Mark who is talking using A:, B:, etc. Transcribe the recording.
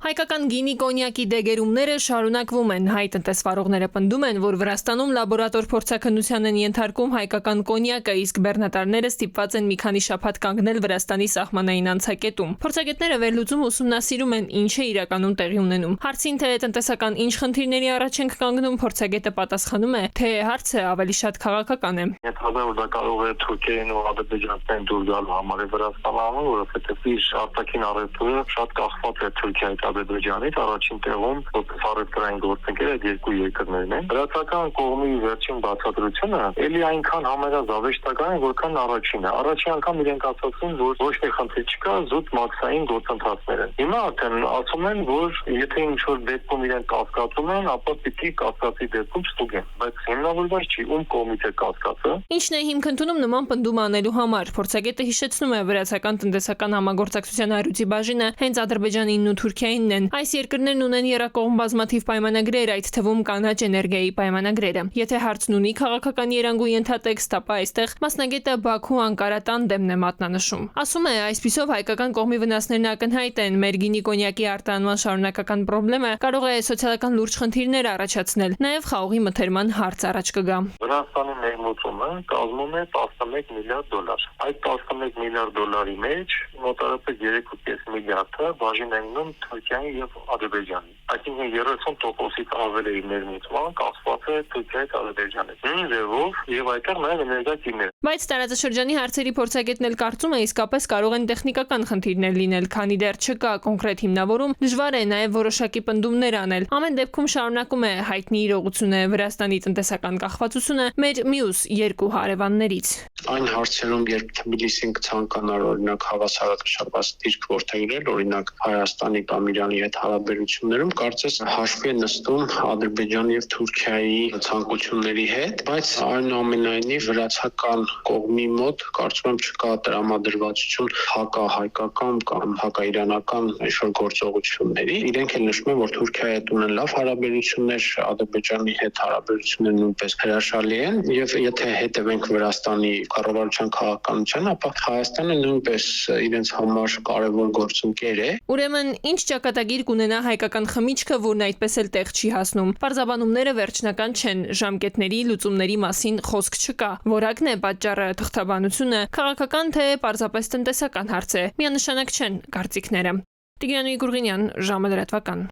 A: Հայկական գինի կոնյակի դեգերումները շարունակվում են։ Հայ տնտեսվարողները պնդում են, որ Վրաստանում լաբորատոր փորձաքննության են ենթարկում հայկական կոնյակը, իսկ բեռնատարները ստիպված են մի քանի շաբաթ կանգնել Վրաստանի սահմանային անցակետում։ Փորձագետները վերլուծում ուսումնասիրում են, ինչ է իրականում տեղի ունենում։ Հարցին, թե տնտեսական ինչ խնդիրների առաջ ենք կանգնում, փորձագետը պատասխանում է, թե հարցը ավելի շատ քաղաքական է։
B: Եթե դա կարող է Թուրքիային ու Ադրբեջանին դուր գալու համար է Վրաստանը, որովհետև իր արտաքին առևտուրը շատ կախված է Թուրքիայի Ադրբեջանից, առաջին տեղում որպես առևտրային գործընկեր այդ երկու երկրներն են։ Վրացական կողմի վերջին բացատրությունը էլի այնքան համերազավեշտական է, որքան առաջինը։ Առաջին անգամ իրենք ասացին, որ ոչ մի խնդիր չկա, զուտ մաքսային գործընթացներ են։ Հիմա արդեն ասում են, որ եթե ինչ-որ դեպքում իրենք կասկածում են, ապա պիտի կասկածի դեպքում ստուգեն։ Բայց հիմնավորված չի ում կողմից է կասկածը։
A: Ինչն է հիմք ընդունում նման պնդում անելու համար։ Փորձագետը հիշեցնում է վրացական տնտեսական համագործակցության առյուծի բաժինը հենց Ադրբեջանին ու Թուրքիային են։ Այս երկրներն ունեն եռակողմ բազմաթիվ պայմանագրեր, այդ թվում կանաչ էներգիայի պայմանագրերը։ Եթե հարցն ունի քաղաքական երանգու ենթատեքստ, ապա այստեղ մասնագետը Բաքու-Անկարա տանդեմն է մատնանշում։ Ասում է, այսպիսով հայկական կողմի վնասներն ակնհայտ են։ Մեր գինի կոնյակի արտահանման շարունակական խնդրեմը կարող է սոցիալական լուրջ խնդիրներ առաջացնել։ Նաև խաղողի մթերման հարց առաջ կգա։
B: Վրաստանի ներմուծումը կազմում է 11 միլիարդ դոլար։ Այդ 11 միլիարդ դոլարի մեջ մոտավորապես 3.5 միլիարդը բաժին են նում Թուրքիային եւ Ադրբեջանին։ Այսինքն 30%-ից ավել է ներմուծման կախված է Թուրքիայի Ադրբեջանից։ Նույնով եւ այդտեղ նաեւ էներգետիկներ։
A: Բայց տարածաշրջանի հարցերի փորձագետն էլ կարծում է, իսկապես կարող են տեխնիկական խնդիրներ լինել, քանի դեռ չկա կոնկրետ հիմնավորում, դժվար է նաև որոշակի պնդումներ անել։ Ամեն դեպքում շարունակում է հայտնի իրողությունը Վրաստանի տնտեսական կախվածությունը մեր մյուս երկու հարևաններից։
C: Այն հարցերում, երբ Թբիլիսին կցանկանար օրինակ հավասարակշռված դիրք որդեգրել, օրինակ Հայաստանի կամ Իրանի հետ հարաբերություններում, կարծես հաշվի է նստում Ադրբեջանի եւ Թուրքիայի ցանկությունների հետ, բայց այնուամենայնիվ վրացական կողմի մոտ կարծում եմ չկա տրամադրվածություն հակահայկական կամ հակաիրանական ինչ-որ գործողությունների։ Իրենք էլ նշում են, որ Թուրքիայի հետ ունեն լավ հարաբերություններ, Ադրբեջանի հետ հարաբերությունները նույնպես հրաշալի են, եւ եթե հետևենք Վրաստանի կառավարության քաղաքականության, ապա Հայաստանը նույնպես իրենց համար կարևոր գործընկեր է։
A: Ուրեմն, ինչ ճակատագիր կունենա հայկական խմիչքը, որն այդպես էլ տեղ չի հասնում։ Պարզաբանումները վերջնական չեն, ժամկետների լուծումների մասին խոսք չկա։ Որակն է պատճառը, թղթաբանությունը, քաղաքական թե պարզապես տնտեսական հարց է։ Միանշանակ չեն կարծիքները։ Տիգրան Գուրգենյան, ժամը լրատվական։